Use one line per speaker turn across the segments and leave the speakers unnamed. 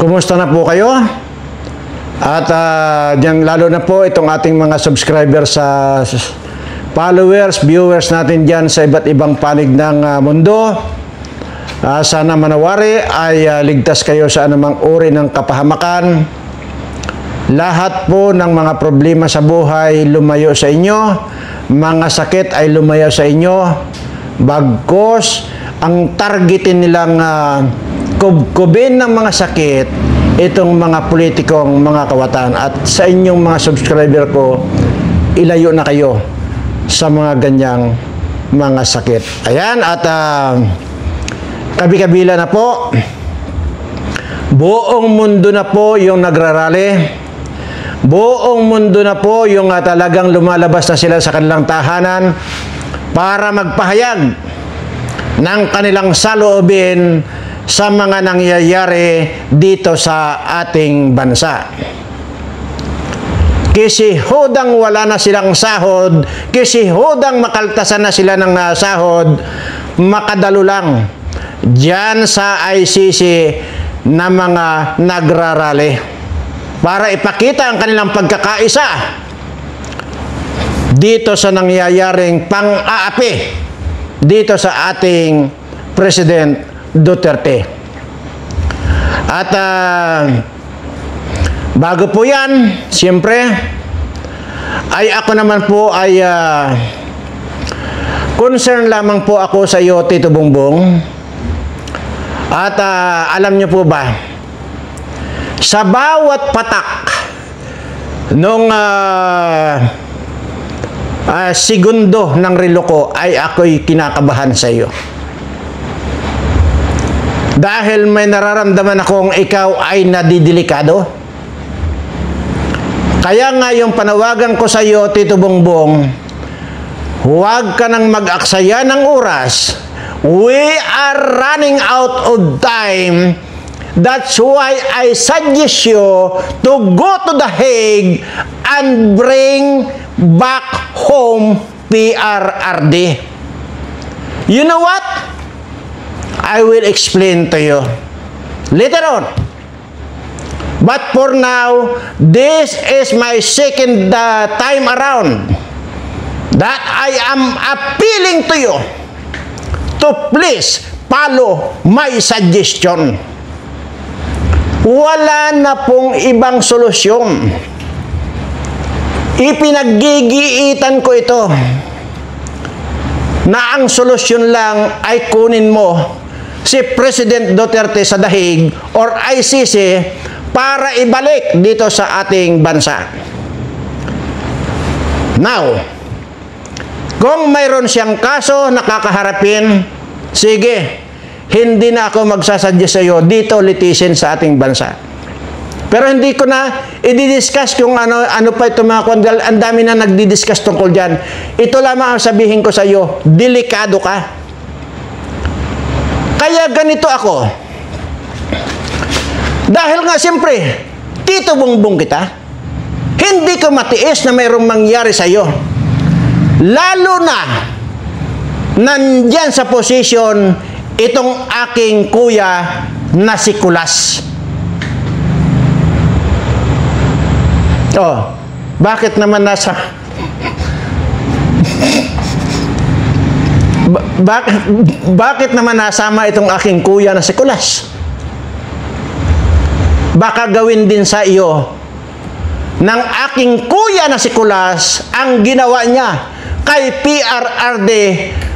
Kumusta na po kayo? At dyan, lalo na po itong ating mga subscribers sa followers, viewers natin dyan sa iba't ibang panig ng mundo. Sana manawari ay ligtas kayo sa anumang uri ng kapahamakan. Lahat po ng mga problema sa buhay lumayo sa inyo. Mga sakit ay lumayo sa inyo. Bagkus, ang targetin nilang kubkubin ng mga sakit, itong mga politikong mga kawatan. At sa inyong mga subscriber ko, ilayo na kayo sa mga ganyang mga sakit. Ayan, at kabi-kabila na po. Buong mundo na po yung nagrarally. Buong mundo na po yung talagang lumalabas na sila sa kanilang tahanan para magpahayag ng kanilang saloobin sa mga nangyayari dito sa ating bansa. Kasi hodang wala na silang sahod, kasi hodang makaltasan na sila ng sahod, makadalo lang diyan sa ICC na mga nagrarally para ipakita ang kanilang pagkakaisa dito sa nangyayaring pang-aapi dito sa ating President Duterte. At bago po yan, siyempre, ay ako naman po ay concern lamang po ako sa iyo, Tito Bongbong. At alam niyo po ba, sa bawat patak nung segundo ng relo ko ay ako'y kinakabahan sa iyo. Dahil may nararamdaman akong ikaw ay nadidelikado. Kaya nga yung panawagan ko sa iyo, Tito Bongbong, huwag ka nang mag-aksaya ng oras. We are running out of time. That's why I suggest you to go to The Hague and bring back home PRRD. You know what? I will explain to you later on. But for now, this is my second time around that I am appealing to you to please follow my suggestion. Wala na pong ibang solusyon. Ipinaggigiitan ko ito na ang solusyon lang ay kunin mo si President Duterte sa The Hague or ICC para ibalik dito sa ating bansa. Now, kung mayroon siyang kaso na kakaharapin, sige, hindi na ako magsasuggest sa iyo dito litisin sa ating bansa. Pero hindi ko na i-discuss kung ano pa ito mga kondal. Ang dami na nagdi-discuss tungkol dyan. Ito lamang ang sabihin ko sa iyo, delikado ka. Kaya ganito ako. Dahil nga siyempre, Tito Bongbong kita, hindi ko matiis na mayroong mangyari sa iyo. Lalo na, nandyan sa posisyon itong aking kuya na si Kulas. Oh, bakit naman nasa... Bakit naman nasama itong aking kuya na si Kulas? Baka gawin din sa iyo ng aking kuya na si Kulas ang ginawa niya kay PRRD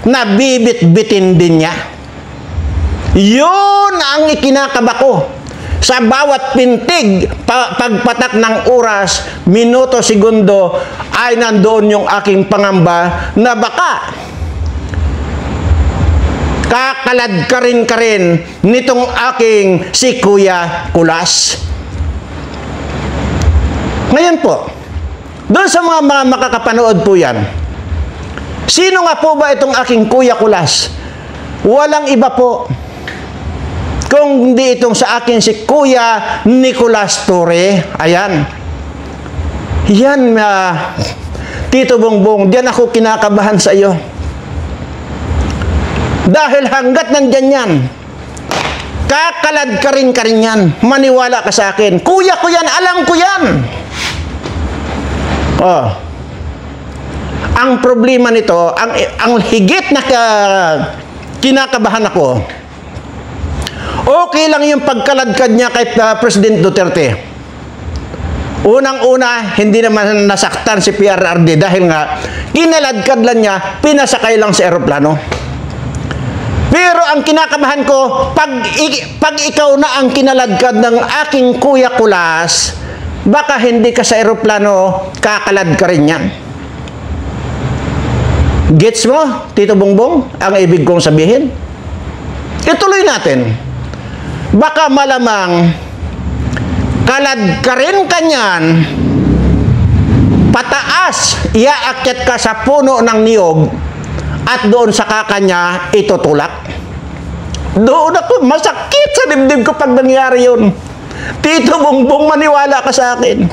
na bibit-bitin din niya. Yun ang ikinakaba ko. Sa bawat pintig, pagpatak ng oras, minuto, segundo, ay nandoon yung aking pangamba na baka kakalad ka rin nitong aking si Kuya Kulas. Ngayon po, doon sa mga makakapanood po yan, sino nga po ba itong aking Kuya Kulas? Walang iba po kung hindi itong sa akin si Kuya Nicolas Torre. Ayan. Yan, Tito Bongbong, diyan ako kinakabahan sa iyo. Dahil hanggat nandyan yan, Kakalad ka rin yan. Maniwala ka sa akin. Kuya ko yan, alam ko yan. Oh. Ang problema nito, ang higit na kinakabahan ako, okay lang yung pagkaladkad niya kay President Duterte. Unang-una, hindi naman nasaktan si PRRD dahil nga kinaladkad lang niya, pinasakay lang sa eroplano. Pero ang kinakabahan ko, pag ikaw na ang kinaladkad ng aking Kuya Kulas, baka hindi ka sa eroplano, kakalad ka rin yan. Gets mo, Tito Bongbong, ang ibig kong sabihin? Ituloy natin. Baka malamang kalad ka rin kanyan, pataas, iaakyat ka sa puno ng niyog, at doon sa kakanya, itutulak. Doon ako, masakit sa dibdib ko pag nangyari yun. Tito Bongbong, maniwala ka sa akin.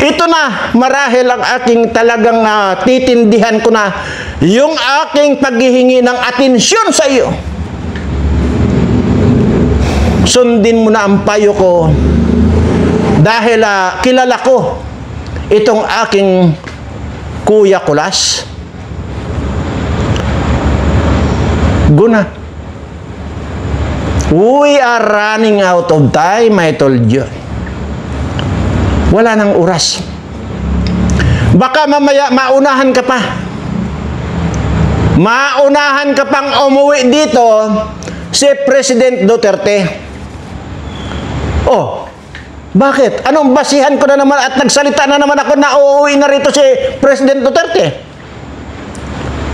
Ito na, marahil ang aking talagang titindihan ko na yung aking paghihingi ng atensyon sa iyo. Sundin mo na ang payo ko dahil kilala ko itong aking Kuya Kulas. Guna. We are running out of time, I told you. Wala nang oras. Baka mamaya maunahan ka pa. Maunahan ka pang umuwi dito si President Duterte. Oh, bakit? Anong basihan ko na naman at nagsalita na naman ako na uuwi na rito si President Duterte?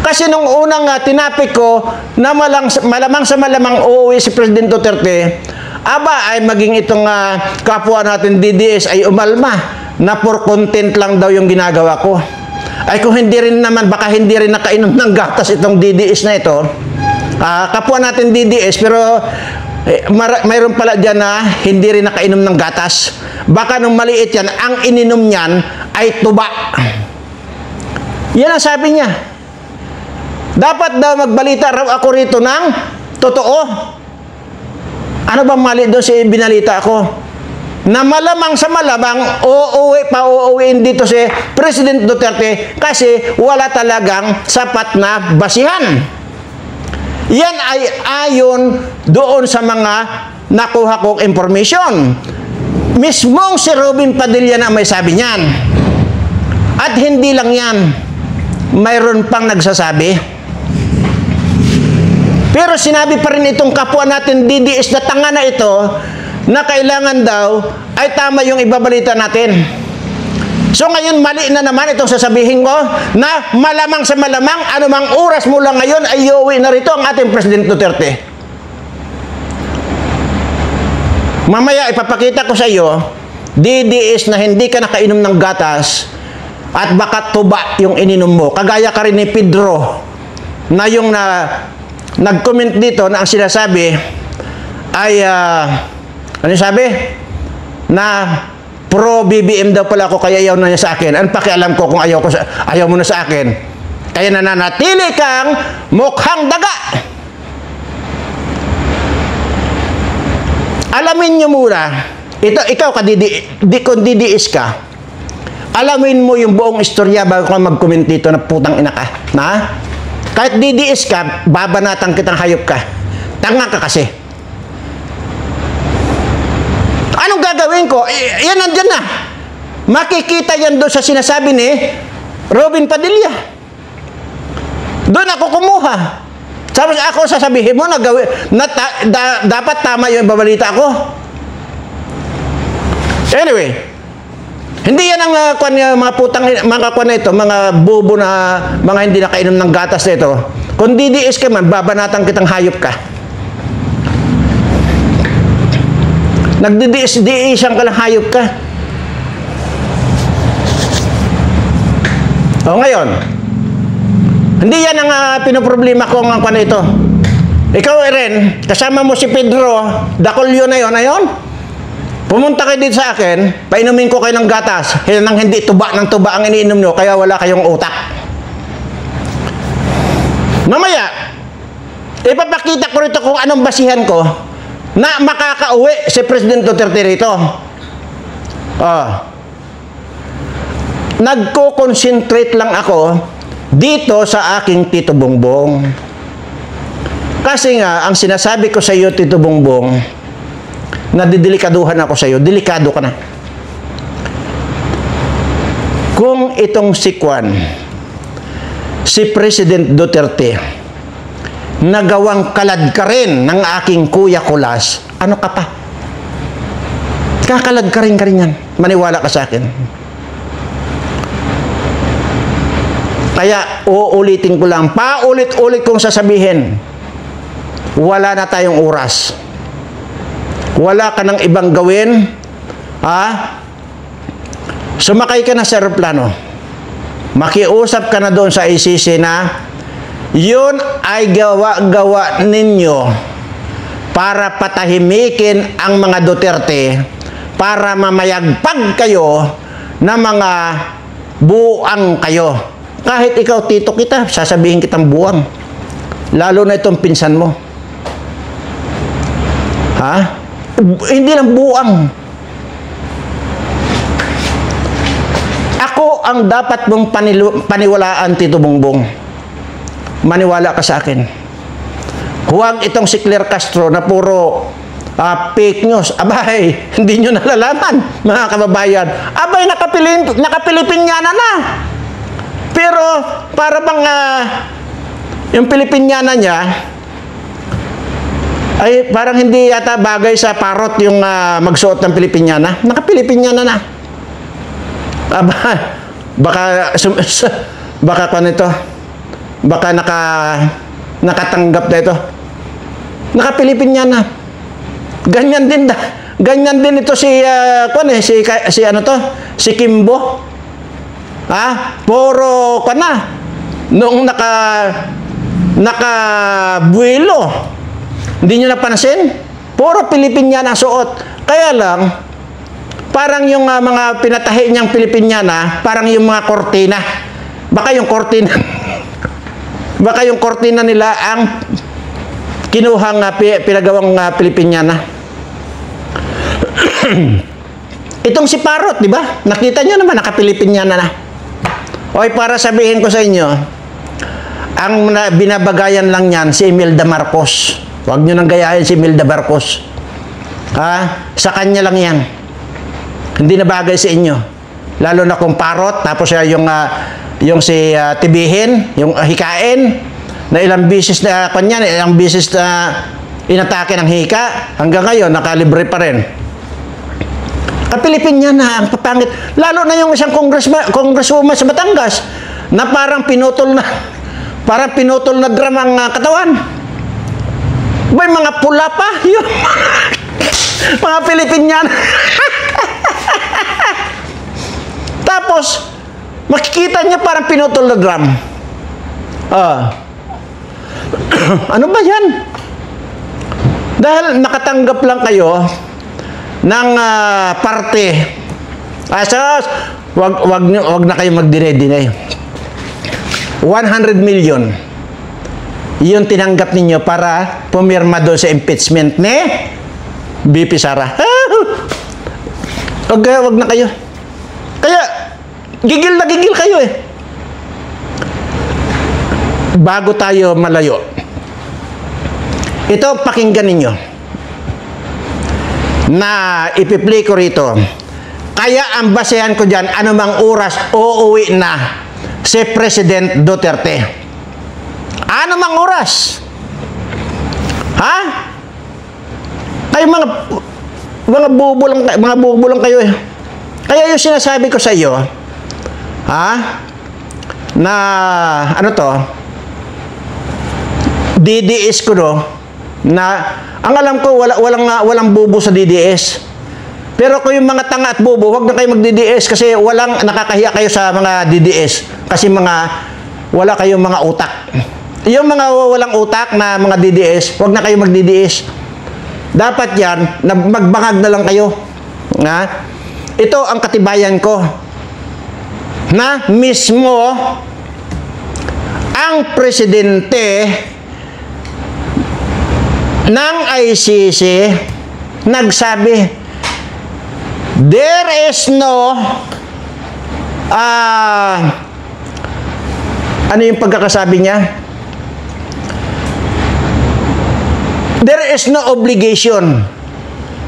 Kasi nung unang tinapik ko na malamang sa malamang uuwi si President Duterte, aba ay maging itong kapwa natin DDS ay umalma na for content lang daw yung ginagawa ko. Ay kung hindi rin naman, baka hindi rin nakainom ng gatas itong DDS na ito. Kapwa natin DDS pero mayroon pala dyan na hindi rin nakainom ng gatas. Baka nung maliit yan, ang ininom niyan ay tuba. Yan ang sabi niya. Dapat daw magbalita raw ako rito ng totoo. Ano ba mali doon sa binalita ko? Na malamang sa malamang uuwiin dito si President Duterte kasi wala talagang sapat na basihan. Yan ay ayon doon sa mga nakuha kong information. Mismong si Robin Padilla na may sabi niyan. At hindi lang yan. Mayroon pang nagsasabi. Pero sinabi pa rin itong kapwa natin DDS na tanga na ito na kailangan daw ay tama yung ibabalita natin. So ngayon mali na naman itong sasabihin ko na malamang sa malamang anumang oras mula ngayon ay iuwi na rito ang ating President Duterte. Mamaya ipapakita ko sa iyo DDS na hindi ka nakainom ng gatas at baka tuba yung ininom mo. Kagaya ka rin ni Pedro na yung nag-comment dito na ang sinasabi ay ano sabi? Na pro BBM daw pala ako kaya ayaw na niya sa akin. Ano pakialam ko kung ayaw mo na sa akin? Kaya nananatili kang mukhang daga. Alamin niyo muna, ikaw kung DDS ka, alamin mo yung buong istorya bago ka mag-comment dito na putang ina ka. Na? Kahit DDS ka, babanatan kitang hayop ka. Tanga ka kasi. Anong gagawin ko? Yan nandyan na. Makikita yan doon sa sinasabi ni Robin Padilla. Doon ako kumuha. Tapos ako sasabihin mo na dapat tama yung babalita ko. Anyway, hindi yan ang mga putang mga kwan na ito, mga bobo na mga hindi nakainom ng gatas na ito. Kung DDS ka man, babanatan kitang hayop ka. Nagdidiis-diisan ka lang hayop ka. O ngayon, hindi yan ang pinoproblema ko ng kwan na ito. Ikaw rin, kasama mo si Pedro, Dacolio na yon. Pumunta kayo dito sa akin, painumin ko kayo ng gatas, nang hindi tuba ng tuba ang iniinom nyo, kaya wala kayong utak. Mamaya, Ipapakita ko rito kung anong basihan ko na makakauwi si President Duterte rito. Nagko-concentrate lang ako dito sa aking Tito Bongbong. Kasi nga, ang sinasabi ko sa iyo, Tito Bongbong, nadidilikaduhan ako sa iyo, delikado ka na. Kung itong si President Duterte, nagawang kalad ka rin ng aking Kuya Kulas, ano ka pa? Kakalad ka rin yan. Maniwala ka sa akin. Kaya, uulitin ko lang, paulit-ulit kong sasabihin, wala na tayong oras. Wala ka ng ibang gawin, sumakay ka na sa aeroplano. Makiusap ka na doon sa ICC na yun ay gawa-gawa ninyo para patahimikin ang mga Duterte, para mamayagpag kayo na mga buang kayo. Kahit ikaw, tito kita, sasabihin kitang buang. Lalo na itong pinsan mo. Hindi lang buang. Ako ang dapat mong paniwalaan, Tito Bongbong. Maniwala ka sa akin. Huwag itong si Claire Castro na puro fake news. Abay, hindi nyo nalalaman, mga kababayan. Abay, nakapilipinyana na. Pero, para bang yung Pilipinyana niya, ay parang hindi yata bagay sa parot yung magsuot ng Pilipinyana. Naka-Pilipinyana na. Baka nito. Baka nakatanggap na ito. Naka-Pilipinyana. Ganyan din ito si si Kimbo. Puro nung naka-buwelo. Hindi nyo napansin? Puro Pilipinyana suot. Kaya lang, parang yung mga pinatahi niyang Pilipinyana, parang yung mga kortina. Baka yung kortina nila ang kinuhang pinagawang Pilipinyana. Itong si Parot, di ba? Nakita nyo naman, naka-Pilipinyana na. Oy, para sabihin ko sa inyo, ang binabagayan lang yan si Imelda Marcos. Huwag nyo nang gayahin si Imelda Marcos. Sa kanya lang yan. Hindi na bagay sa inyo. Lalo na kung Parot, tapos yung si Tibihin, yung hikain, na ilang bisis na kanya, ilang bisis na inatake ng hika, hanggang ngayon, nakalibre pa rin. Pilipinyana ang papangit. Lalo na yung isang congresswoman sa Batangas na parang pinutol na drum ang katawan. May mga pula pa yun. Mga Pilipinyana. Tapos makikita niya parang pinutol na drum. Ano ba yan? Dahil nakatanggap lang kayo ng parte. Wag na kayo magdine-deny. 100 million. Yun tinanggap ninyo para pumirma doon sa impeachment ni BP Sara. Wag na kayo. Kaya, gigil na gigil kayo eh. Bago tayo malayo, ito pakinggan ninyo na ipi-play ko rito. Kaya ang basehan ko dyan, anumang oras uuwi na si President Duterte. Anumang oras. Kayo mga bubo lang kayo eh. Kaya yung sinasabi ko sa iyo, na ano to, DDS ko na ang alam ko walang bubo sa DDS. Pero kung yung mga tanga at bubo, wag na kayo mag-DDS kasi nakakahiya kayo sa mga DDS kasi wala kayong mga utak. Yung mga walang utak na mga DDS, wag na kayo mag-DDS. Dapat yan, magbangag na lang kayo. Ito ang katibayan ko na mismo ang presidente ng ICC nagsabi, there is no ano yung pagkakasabi niya? There is no obligation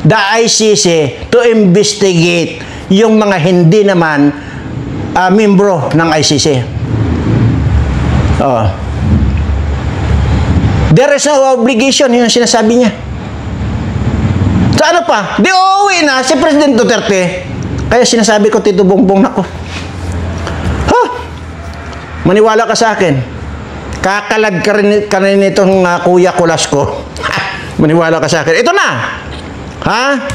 the ICC to investigate yung mga hindi naman membro ng ICC. There is no obligation, yung sinasabi niya. So ano pa? Di uuwi na si President Duterte. Kaya sinasabi ko, Tito Bongbong, nako. Maniwala ka sa akin. Kakalag ka rin itong kuya kulas ko. Maniwala ka sa akin. Ito na. Ha?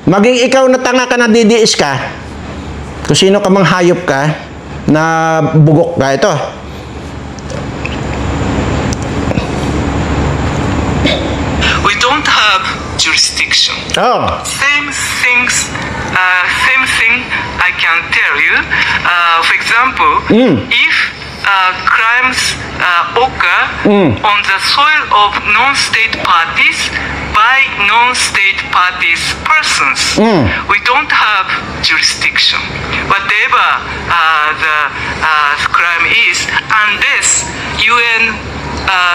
Maging ikaw na tanga ka na didiis ka. Kung sino ka mang hayop ka, na bugok ka. Ito.
We don't have jurisdiction. Same thing I can tell you. For example, if crimes occur on the soil of non-state parties by non-state parties persons, we don't have jurisdiction. Whatever the crime is, unless UN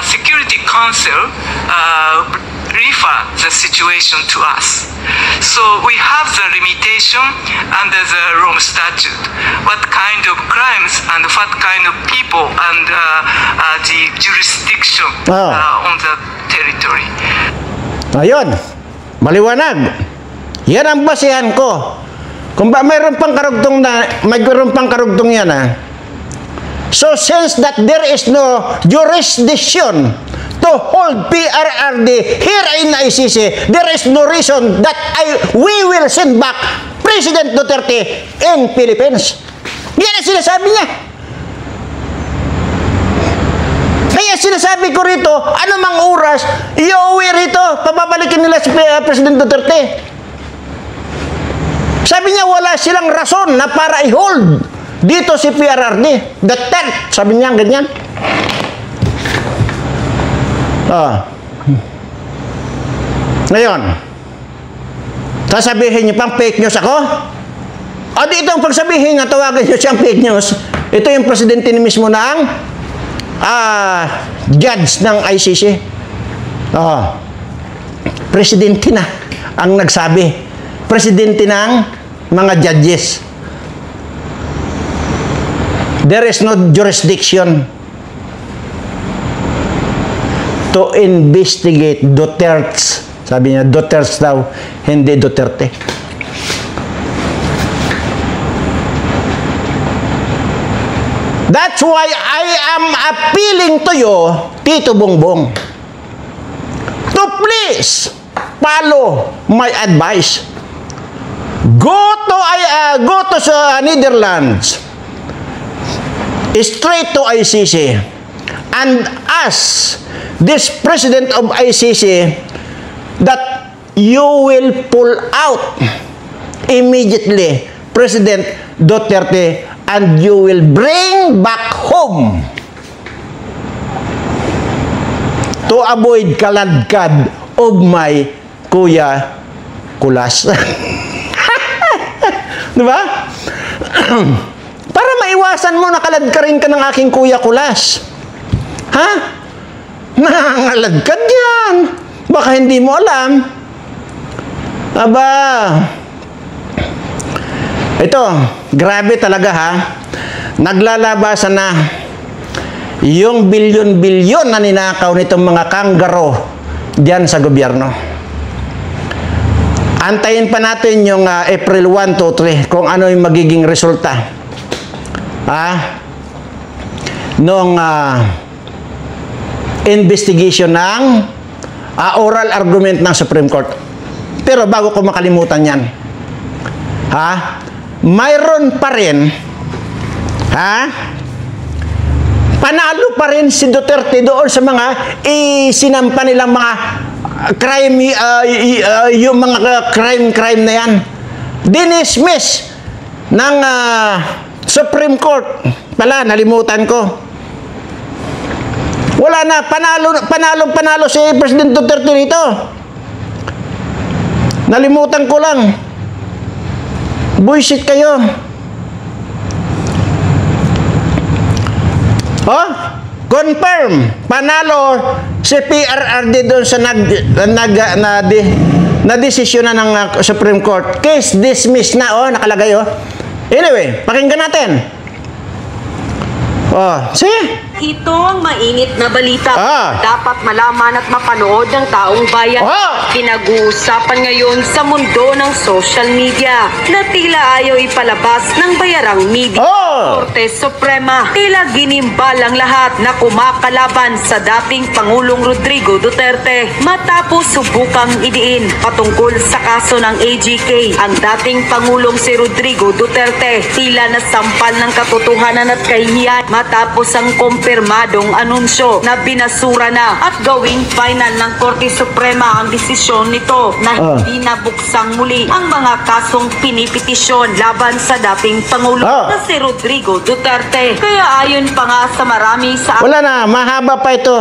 Security Council refer the situation to us. So we have the limitation under the Rome Statute. What kind of crimes and what kind of people and the jurisdiction on the territory.
Ayun, maliwanag. Yan ang basihan ko. Kung ba mayroon pang karugtong yan So since that there is no jurisdiction to hold PRRD here in ICC, there is no reason that we will send back President Duterte in Philippines. Yan ang sinasabi niya. Kaya sinasabi ko rito, anumang oras, iuwi rito, pababalikin nila si President Duterte. Sabi niya, wala silang rason na para i-hold dito si PRRD. The tenth, sabi niya, ganyan. Ngayon, sasabihin niyo pang fake news ako? Dito ang pagsabihin nga, tawagan niyo siyang fake news. Ito yung presidente ni mismo ng judge ng ICC. Presidente na ang nagsabi. Presidente ng mga judges. There is no jurisdiction to investigate Duterte. Sabi niya, Duterte daw, hindi Duterte. That's why I am appealing to you, Tito Bongbong, to please follow my advice. Go to Netherlands, straight to ICC, and ask this president of ICC that you will pull out immediately President Duterte and you will bring back home to avoid kaladkad of my kuya kulas. Diba? Para maiwasan mo, nakaladkarin ka ng aking kuya kulas. Ha? Nangangaladkad yan. Baka hindi mo alam. Aba. Ito, grabe talaga ha. Naglalabasan na yung bilyon-bilyon na ninakaw nitong mga kanggaro diyan sa gobyerno. Antayin pa natin yung April 1, 2, 3 kung ano yung magiging resulta. Nung investigation ng oral argument ng Supreme Court. Pero bago ko makalimutan yan, mayroon pa rin, panalo pa rin si Duterte doon sa mga isinampa nilang mga crime, yung mga crime na yan. Dinismiss ng Supreme Court. Nalimutan ko. Wala na, panalo si President Duterte rito. Nalimutan ko lang. Buisit kayo. Oh, confirm. Panalo si PRRD doon sa na desisyon na ng Supreme Court. Case dismissed na, oh, nakalagay, oh. Anyway, pakinggan natin. Oh, see?
Ito ang mainit na balita. Dapat malaman at mapanood ng taong bayan. Pinag-uusapan ngayon sa mundo ng social media na tila ayaw ipalabas ng bayarang media. Korte Suprema, tila ginimbalang lahat na kumakalaban sa dating Pangulong Rodrigo Duterte matapos subukang idiin patungkol sa kaso ng AGK. Ang dating Pangulong si Rodrigo Duterte tila nasampal ng katotohanan at kahihiyan matapos ang kumpirmadong anunsyo na binasura na at gawing final ng Korte Suprema ang desisyon nito na hindi nabuksang muli ang mga kasong pinipetisyon laban sa dating Pangulo na si Rodrigo Duterte. Kaya ayon pa nga sa marami sa...
Wala na, mahaba pa ito.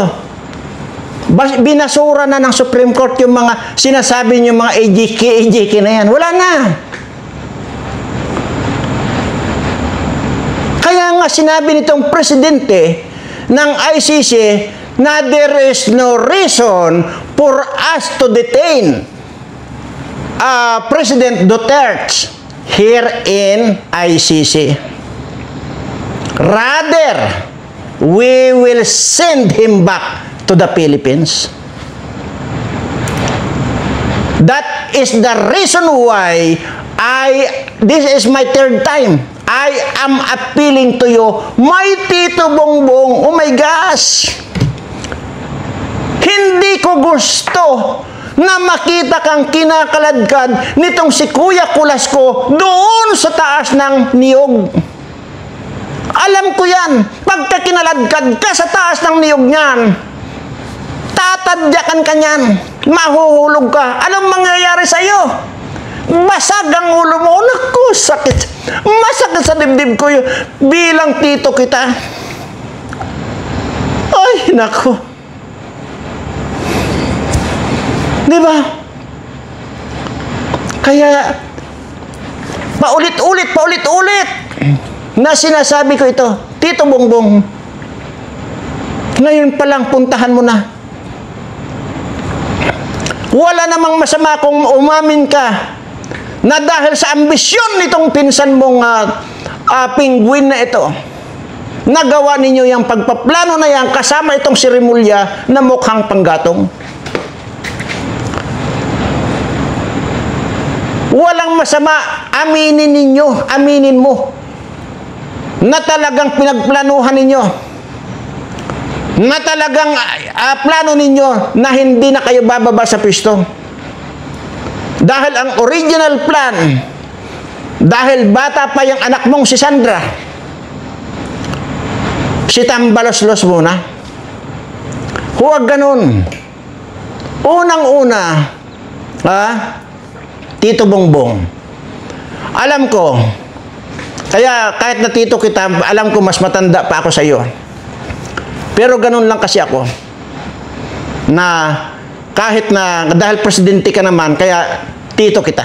Binasura na ng Supreme Court yung mga sinasabi niyo mga AGK na yan. Wala na. Kaya nga sinabi nitong presidente ng ICC na there is no reason for us to detain President Duterte here in ICC. Rather, we will send him back to the Philippines. That is the reason why this is my third time. I am appealing to you, my Tito Bongbong, oh my gosh! Hindi ko gusto na makita kang kinakaladkad nitong si Kuya Kulasco doon sa taas ng niyog. Alam ko yan, pagka kinaladkad ka sa taas ng niyog niyan, tatadyakan ka niyan, mahuhulog ka. Anong mangyayari sa iyo? Basag ang ulo mo. Naku, sakit. Masakit sa dibdib ko yun. Bilang tito kita. Ay, naku. Diba? Kaya, paulit-ulit na sinasabi ko ito. Tito Bongbong, ngayon palang puntahan mo na. Wala namang masama kung umamin ka na dahil sa ambisyon nitong pinsan mong penguin na ito, nagawa ninyo yung pagpaplano na yan kasama itong si Rimulya na mukhang panggatong. Walang masama, aminin ninyo, aminin mo na talagang pinagplanuhan ninyo, na talagang plano ninyo na hindi na kayo bababa sa pisto. Dahil ang original plan, dahil bata pa yung anak mong si Sandra, si Tambalos-los muna. Huwag ganun. Unang-una, Tito Bongbong, alam ko, kaya kahit na tito kita, alam ko mas matanda pa ako sa iyo. Pero ganun lang kasi ako, na kahit na dahil presidente ka naman, kaya tito kita.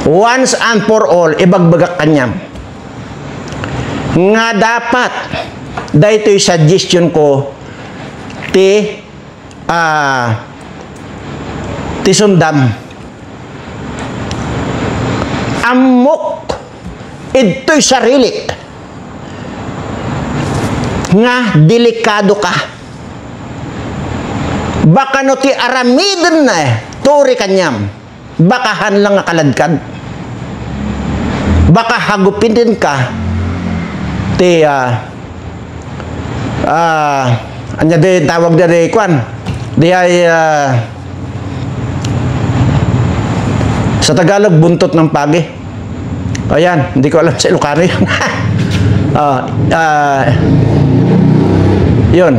Once and for all, ibagbagak kanyam. Nga dapat, dahil ito'y suggestion ko, ti sundam. Amok, ito'y sarili. Nga delikado ka. Baka no ti aramidin na turi kanyam. Baka hanlang akaladkad. Baka hagupin din ka ti anya de tawag de kwan. Di ay sa Tagalog buntot ng pagi. Ayan, hindi ko alam sa Ilocano yun. Yun.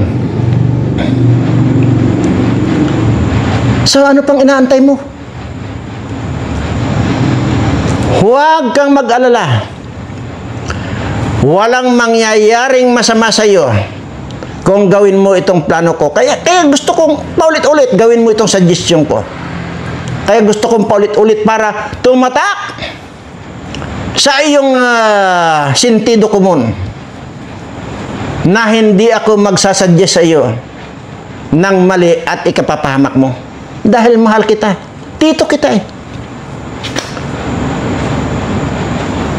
So, ano pang inaantay mo? Huwag kang mag-alala. Walang mangyayaring masama sa iyo kung gawin mo itong plano ko. Kaya gusto kong paulit-ulit gawin mo itong suggestion ko. Kaya gusto kong paulit-ulit para tumatak sa iyong sentido komon na hindi ako magsasuggest sa iyo ng mali at ikapapahamak mo. Dahil mahal kita. Tito kita eh.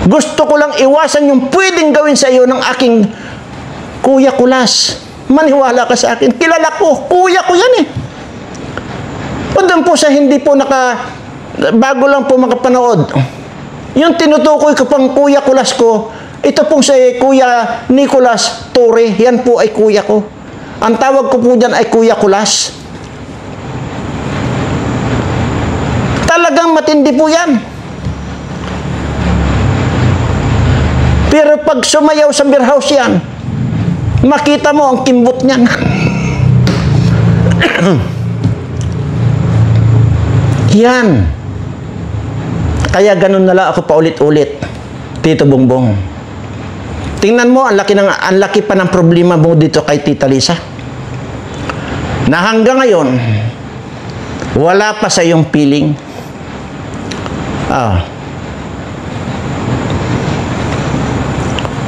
Gusto ko lang iwasan yung pwedeng gawin sa iyo ng aking Kuya Kulas. Maniwala ka sa akin. Kilala ko. Kuya ko yan eh. O doon po sa hindi po bago lang po makapanood. Yung tinutukoy ko pang Kuya Kulas ko, ito pong si Kuya Nicolas Torre, yan po ay kuya ko. Ang tawag ko po dyan ay Kuya Kulas. Talagang matindi po yan. Pero pag sumayaw sa beer house yan, makita mo ang kimbot niyan. Yan. Kaya ganun na lang ako paulit-ulit, Tito Bongbong. Tingnan mo, ang laki pa ng problema mo dito kay Tita Lisa. Na hanggang ngayon, wala pa sa iyong feeling.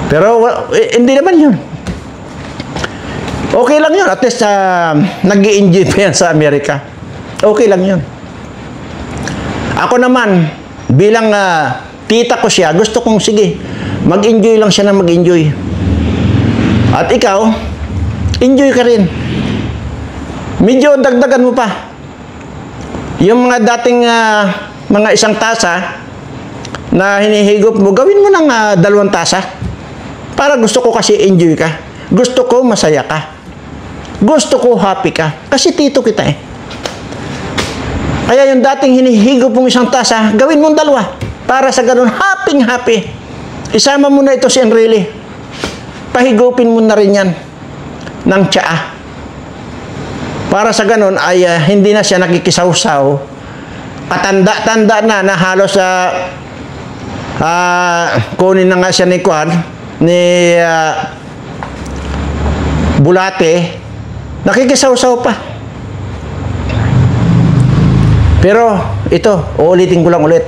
Pero hindi naman yun. Okay lang yun. At least nag-i-enjoy pa yan sa Amerika. Okay lang yun. Ako naman, bilang tita ko siya, gusto kong sige, mag-enjoy lang siya na mag-enjoy. At ikaw, enjoy ka rin. Medyo dagdagan mo pa. Yung mga dating mga isang tasa na hinihigop mo, gawin mo ng 2 tasa. Para gusto ko kasi enjoy ka. Gusto ko masaya ka. Gusto ko happy ka. Kasi tito kita eh. Kaya yung dating hinihigop mong 1 tasa, gawin mong 2. Para sa ganun, happy. Isama mo na ito si Enrile. Pahigupin mo na rin yan ng tsaa. Para sa ganun ay hindi na siya nakikisaw-saw. Katanda-tanda na halos kunin na nga siya ni Kwan, ni Bulate, nakikisaw-saw pa. Pero ito, uulitin ko lang ulit.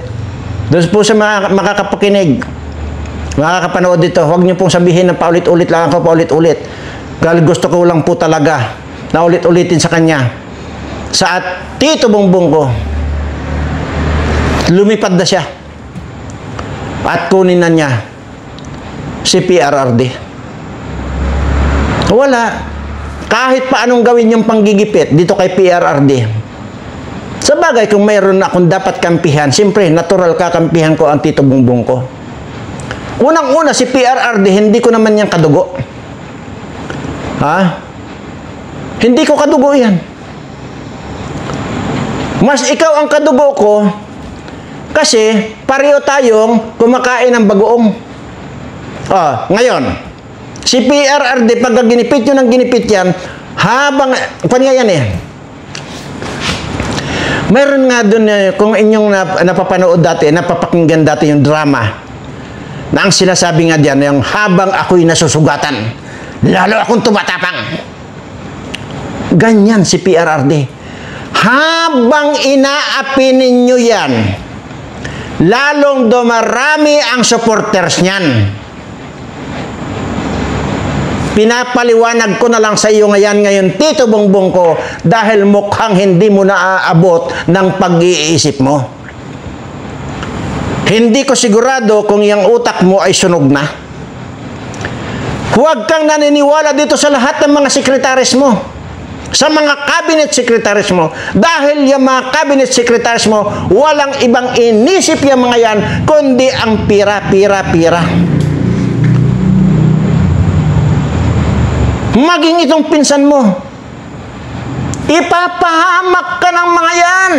Doon po sa makakapakinig, makakapanood dito, huwag niyo pong sabihin na paulit-ulit lang ako, paulit-ulit. Dahil gusto ko lang po talaga na ulit-ulitin sa kanya. Sa Tito Bongbong ko, lumipad na siya at kunin na niya si PRRD. Wala. Kahit pa anong gawin yung panggigipit dito kay PRRD. Sa bagay, kung mayroon akong dapat kampihan, siyempre, natural kakampihan ko ang Tito Bongbong ko. Unang-una, si PRRD, hindi ko naman yan kadugo. Hindi ko kadugo yan. Mas ikaw ang kadugo ko kasi pareho tayong kumakain ng bagoong. Ngayon, si PRRD, pagka ginipit nyo ng ginipit yan, habang, kanya yan eh. Mayroon nga doon, kung inyong napapanood dati, napapakinggan dati yung drama, na ang sinasabi nga dyan, yung habang ako'y nasusugatan, lalo akong tumatapang. Ganyan si PRRD. Habang inaapi ninyo yan, lalong dumarami ang supporters niyan. Pinapaliwanag ko na lang sa iyo ngayon, Tito Bongbong ko, dahil mukhang hindi mo naaabot ng pag-iisip mo. Hindi ko sigurado kung yung utak mo ay sunog na. Huwag kang naniniwala dito sa lahat ng mga sekretaris mo, sa mga cabinet secretaries mo, dahil yung mga cabinet secretaries mo, walang ibang inisip yung mga yan, kundi ang pira. Maging itong pinsan mo, ipapahamak ka ng mga yan.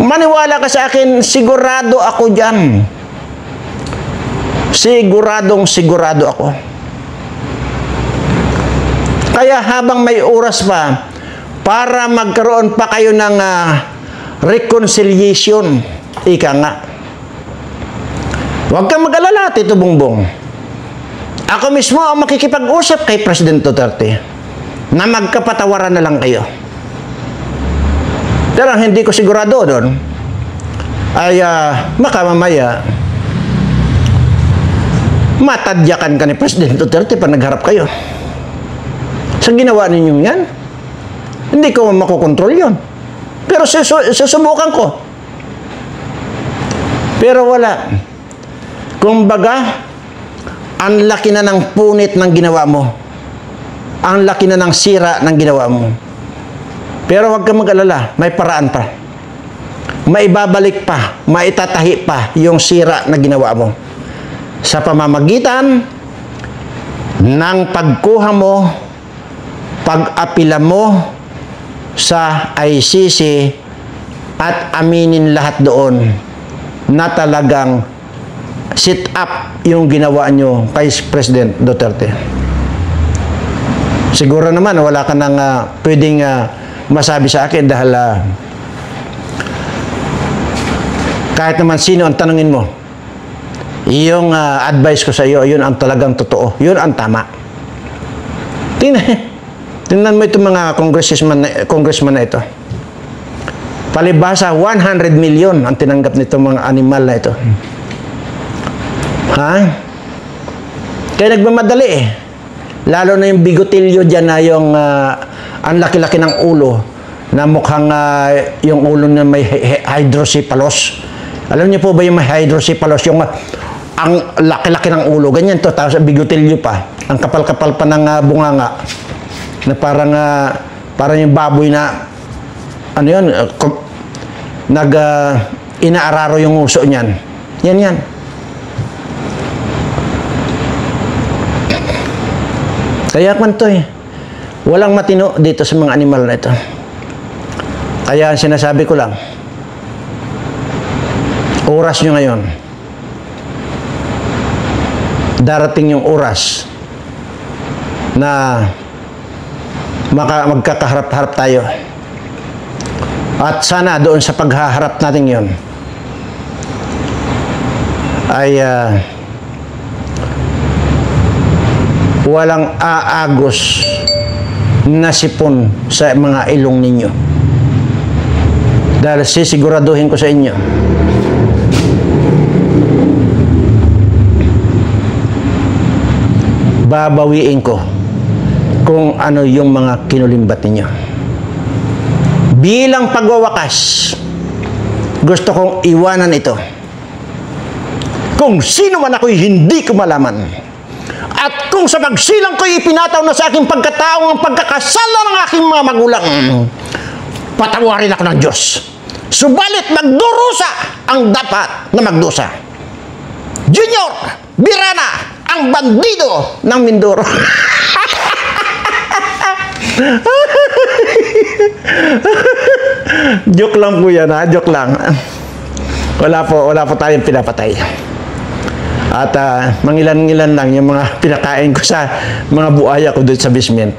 Maniwala ka sa akin, sigurado ako dyan. Sigurado ako. Kaya habang may oras pa, para magkaroon pa kayo ng reconciliation, ika nga, Huwag kang mag-alala, Tito Bongbong. Ako mismo ang makikipag-usap kay President Duterte na magkapatawaran na lang kayo. Pero ang hindi ko sigurado doon ay makamamaya matadyakan ka ni President Duterte pa nagharap kayo. Sa ginawa ninyong yan, hindi ko makokontrol yun. Pero susubukan ko. Pero wala. Kumbaga, ang laki na ng punit ng ginawa mo. Ang laki na ng sira ng ginawa mo. Pero huwag kang mag-alala, may paraan pa. Maibabalik pa, maitatahi pa yung sira na ginawa mo. Sa pamamagitan ng pagkuha mo, pag-apila mo sa ICC at aminin lahat doon na talagang sit up yung ginawa nyo kay President Duterte. Siguro naman wala ka nang pwedeng masabi sa akin dahil kahit naman sino ang tanungin mo, yung advice ko sa iyo, yun ang talagang totoo. Yun ang tama. Tingnan mo itong mga congressman na ito. Palibhasa, 100 million ang tinanggap nitong mga animal na ito. Ha? Kaya nagmamadali eh. Lalo na yung bigotilyo dyan na yung ang laki-laki ng ulo na mukhang yung ulo na may hydrocephalus. Alam niyo po ba yung may hydrocephalus? Yung ang laki-laki ng ulo. Ganyan to. Tapos bigotilyo pa. Ang kapal-kapal pa ng bunganga. Na parang yung baboy na ano yun? Inaararo yung uso niyan. Yan. Kaya kwanto walang matino dito sa mga animal na ito. Kaya sinasabi ko lang, oras nyo ngayon, darating yung oras na magkakaharap-harap tayo. At sana doon sa paghaharap natin yon ay walang aagos na sipon sa mga ilong ninyo. Dahil sisiguraduhin ko sa inyo, babawiin ko kung ano yung mga kinulimbat ninyo. Bilang pagwawakas, gusto kong iwanan ito. Kung sino man ako'y hindi ko malaman. At kung sa pagsilang ko'y ipinataw na sa aking pagkatao ang pagkakasala ng aking mga magulang, patawarin ako ng Diyos. Subalit magdurusa ang dapat na magdusa. Junior Birana, ang bandido ng Mindoro. Joke lang po yan, ha? Joke lang. Wala po tayong pinapatay. At mangilan-ngilan lang yung mga pinakain ko sa mga buaya ko doon sa basement.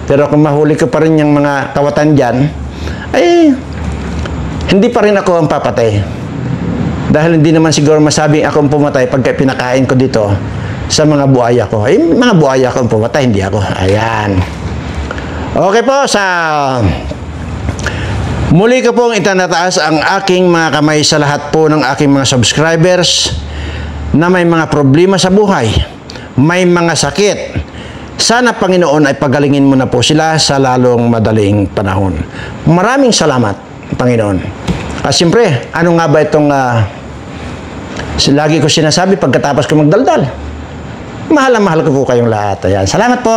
Pero kung mahuli ko pa rin yung mga kawatan dyan, ay hindi pa rin ako ang papatay. Dahil hindi naman siguro masabing ako ang pumatay pagka pinakain ko dito sa mga buaya ko. Ay, mga buaya ko ang pumatay, hindi ako. Ayan. Okay po, muli ko pong itanataas ang aking mga kamay sa lahat po ng aking mga subscribers na may mga problema sa buhay, may mga sakit. Sana, Panginoon, ay pagalingin mo na po sila sa lalong madaling panahon. Maraming salamat, Panginoon. At siyempre, ano nga ba itong lagi ko sinasabi pagkatapos ko magdaldal? Mahal na mahal ko po kayong lahat. Ayan. Salamat po!